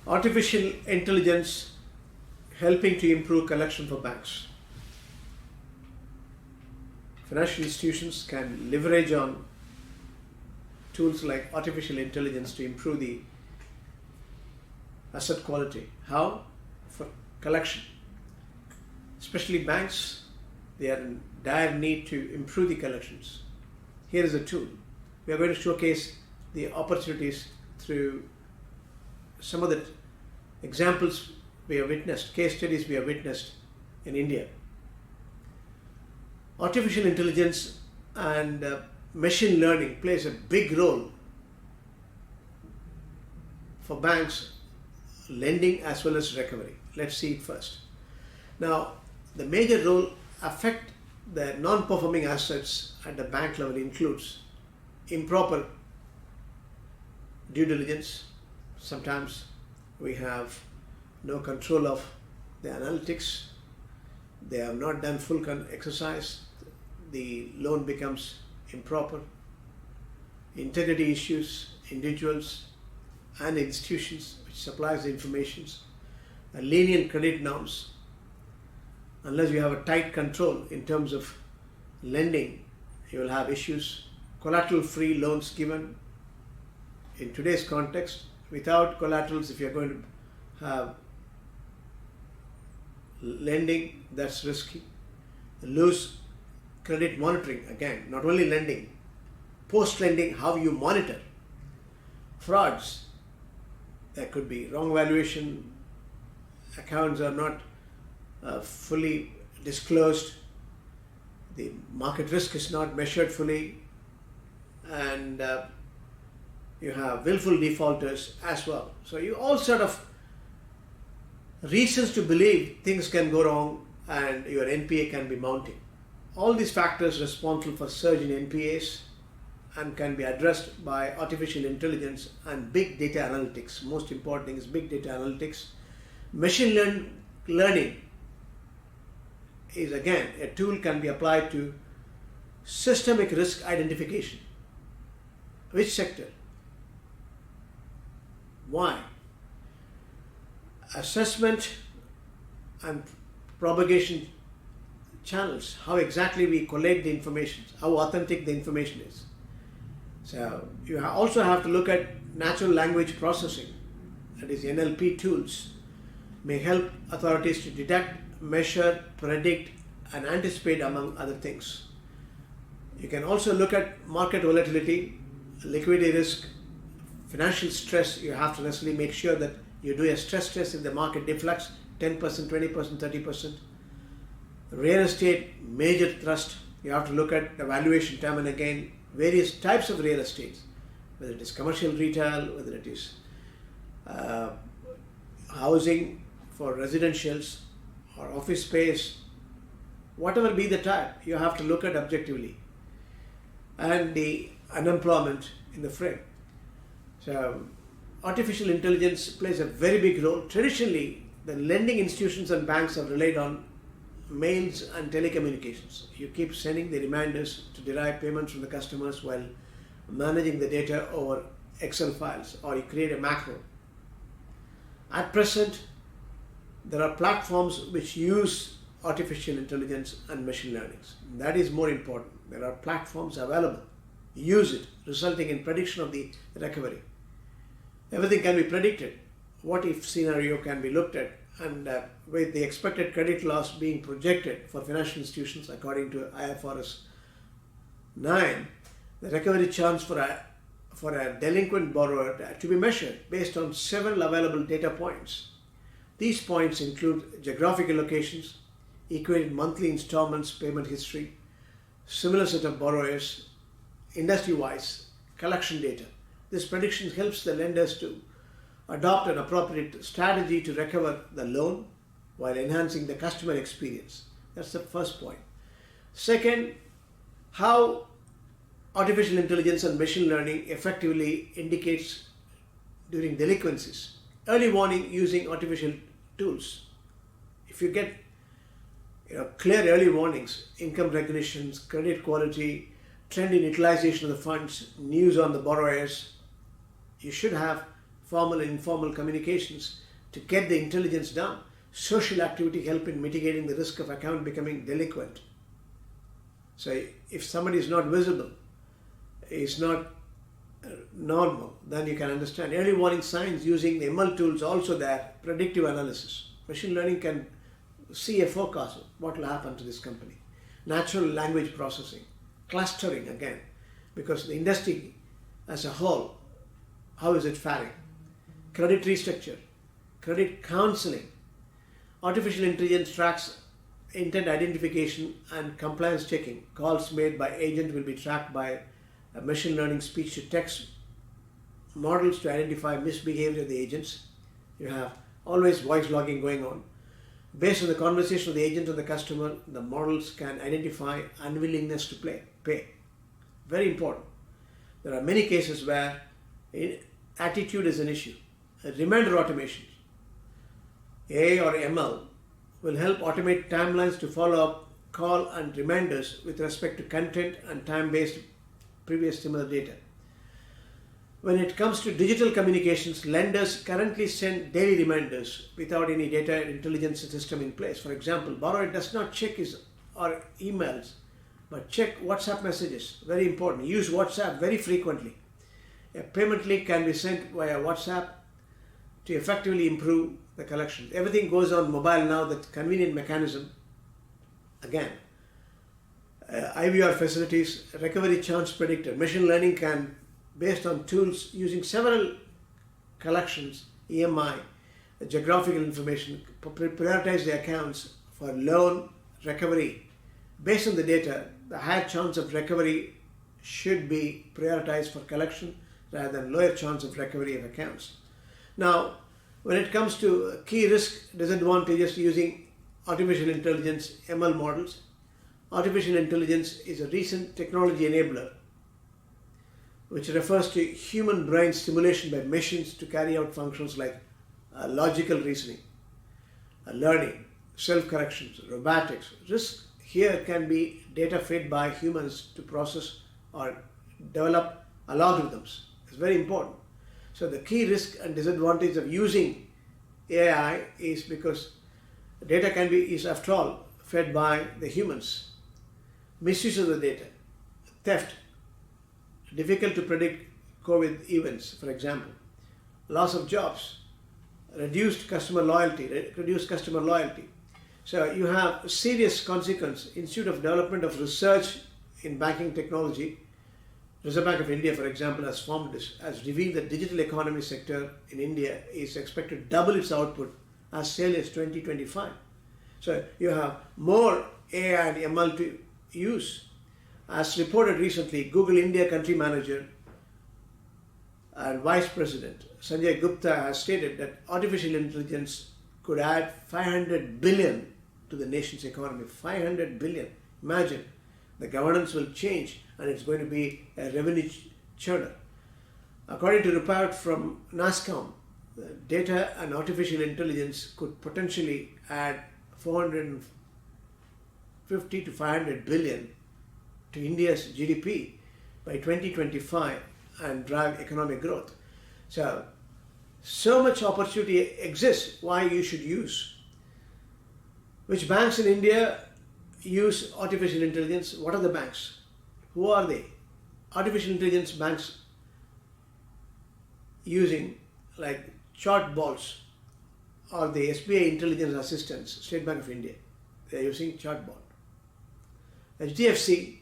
Artificial intelligence helping to improve collection for banks. Financial institutions can leverage on tools like artificial intelligence to improve the asset quality. How? For collection. Especially banks, they are in dire need to improve the collections. Here is a tool. We are going to showcase the opportunities through some of the examples we have witnessed, case studies we have witnessed in India. Artificial intelligence and machine learning plays a big role for banks lending as well as recovery. Let's see it first. Now, the major role affect the non-performing assets at the bank level includes improper due diligence. Sometimes we have no control of the analytics. They have not done full exercise. The loan becomes improper. Integrity issues, individuals and institutions which supplies the information, lenient credit norms. Unless you have a tight control in terms of lending, you will have issues. Collateral-free loans given. In today's context, without collaterals, if you're going to have lending, that's risky. Loose credit monitoring, again, not only lending, post-lending, how you monitor. Frauds, there could be wrong valuation, accounts are not fully disclosed, the market risk is not measured fully, and you have willful defaulters as well. So you all sort of reasons to believe things can go wrong and your NPA can be mounting. All these factors responsible for surge in NPAs and can be addressed by artificial intelligence and big data analytics. Most important thing is big data analytics. Machine learning is again a tool can be applied to systemic risk identification. Which sector? Why? Assessment and propagation channels, how exactly we collect the information, how authentic the information is. So you also have to look at natural language processing, that is NLP tools, may help authorities to detect, measure, predict and anticipate among other things. You can also look at market volatility, liquidity risk, financial stress. You have to necessarily make sure that you do a stress test if the market deflects 10%, 20%, 30%. Real estate, major thrust. You have to look at the valuation time and again, various types of real estate, whether it is commercial retail, whether it is housing for residentials or office space, whatever be the type, you have to look at objectively. And the unemployment in the frame. So artificial intelligence plays a very big role. Traditionally, the lending institutions and banks have relied on mails and telecommunications. You keep sending the reminders to derive payments from the customers while managing the data over Excel files, or you create a macro. At present, there are platforms which use artificial intelligence and machine learning. That is more important. There are platforms available. Use it, resulting in prediction of the recovery. Everything can be predicted. What if scenario can be looked at, and with the expected credit loss being projected for financial institutions according to IFRS 9, the recovery chance for a delinquent borrower to be measured based on several available data points. These points include geographical locations, equated monthly installments, payment history, similar set of borrowers, industry-wise, collection data. This prediction helps the lenders to adopt an appropriate strategy to recover the loan while enhancing the customer experience. That's the first point. Second, how artificial intelligence and machine learning effectively indicates during delinquencies. Early warning using artificial tools. If you get clear early warnings, income recognitions, credit quality, trend in utilization of the funds, news on the borrowers, you should have formal and informal communications to get the intelligence down. Social activity help in mitigating the risk of account becoming delinquent. So if somebody is not visible, is not normal, then you can understand. Early warning signs using the ML tools also there, predictive analysis. Machine learning can see a forecast of what will happen to this company. Natural language processing, clustering again, because the industry as a whole, how is it faring? Credit restructure, credit counseling. Artificial intelligence tracks intent identification and compliance checking. Calls made by agent will be tracked by a machine learning speech to text models to identify misbehavior of the agents. You have always voice logging going on. Based on the conversation of the agent and the customer, the models can identify unwillingness to pay. Very important. There are many cases where attitude is an issue. Reminder automations, AI or ML, will help automate timelines to follow up call and reminders with respect to content and time-based previous similar data. When it comes to digital communications, lenders currently send daily reminders without any data intelligence system in place. For example, borrower does not check his or emails, but check WhatsApp messages. Very important. Use WhatsApp very frequently. A payment link can be sent via WhatsApp to effectively improve the collections. Everything goes on mobile now, that convenient mechanism. Again, IVR facilities, recovery chance predictor. Machine learning can, based on tools using several collections, EMI, geographical information, prioritize the accounts for loan recovery. Based on the data, the higher chance of recovery should be prioritized for collection rather than lower chance of recovery of accounts. Now, when it comes to key risk disadvantages using artificial intelligence ML models, artificial intelligence is a recent technology enabler which refers to human brain stimulation by machines to carry out functions like logical reasoning, learning, self-corrections, robotics. Risk here can be data fed by humans to process or develop algorithms. It's very important. So the key risk and disadvantage of using AI is because data is after all fed by the humans. Misuse of the data, theft, difficult to predict COVID events, for example, loss of jobs, reduced customer loyalty. So you have serious consequence. Institute of Development of Research in Banking Technology, Reserve Bank of India, for example, has revealed that digital economy sector in India is expected to double its output as early as 2025. So you have more AI and ML to use. As reported recently, Google India country manager and vice president Sanjay Gupta has stated that artificial intelligence could add 500 billion to the nation's economy. 500 billion. Imagine, the governance will change and it's going to be a revenue churner. According to a report from NASSCOM, data and artificial intelligence could potentially add 450 to 500 billion to India's GDP by 2025 and drive economic growth. So much opportunity exists. Why you should use? Which banks in India use artificial intelligence? What are the banks? Who are they? Artificial intelligence banks using like chatbots or the SBI intelligence assistants, State Bank of India. They are using chatbot. HDFC,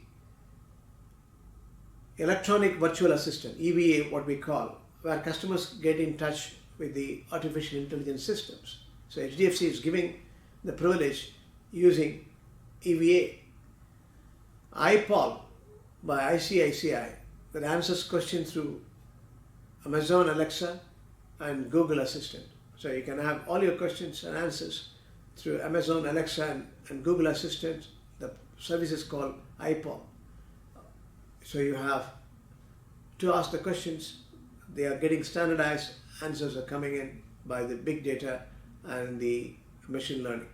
electronic virtual assistant, EVA what we call, where customers get in touch with the artificial intelligence systems. So HDFC is giving the privilege using EVA. iPol by ICICI that answers questions through Amazon Alexa and Google Assistant. So you can have all your questions and answers through Amazon Alexa and Google Assistant. The service is called iPol. So you have to ask the questions. They are getting standardized. Answers are coming in by the big data and the machine learning.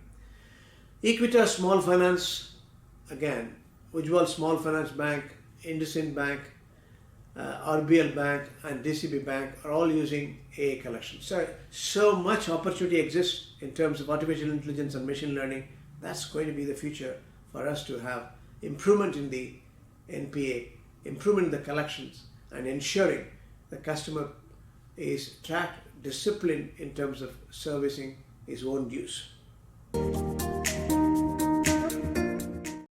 Equitas Small Finance, again, Ujjwal Small Finance Bank, IndusInd Bank, RBL Bank and DCB Bank are all using AI collection. So much opportunity exists in terms of artificial intelligence and machine learning. That's going to be the future for us to have improvement in the NPA, improvement in the collections, and ensuring the customer is tracked, disciplined in terms of servicing his own dues.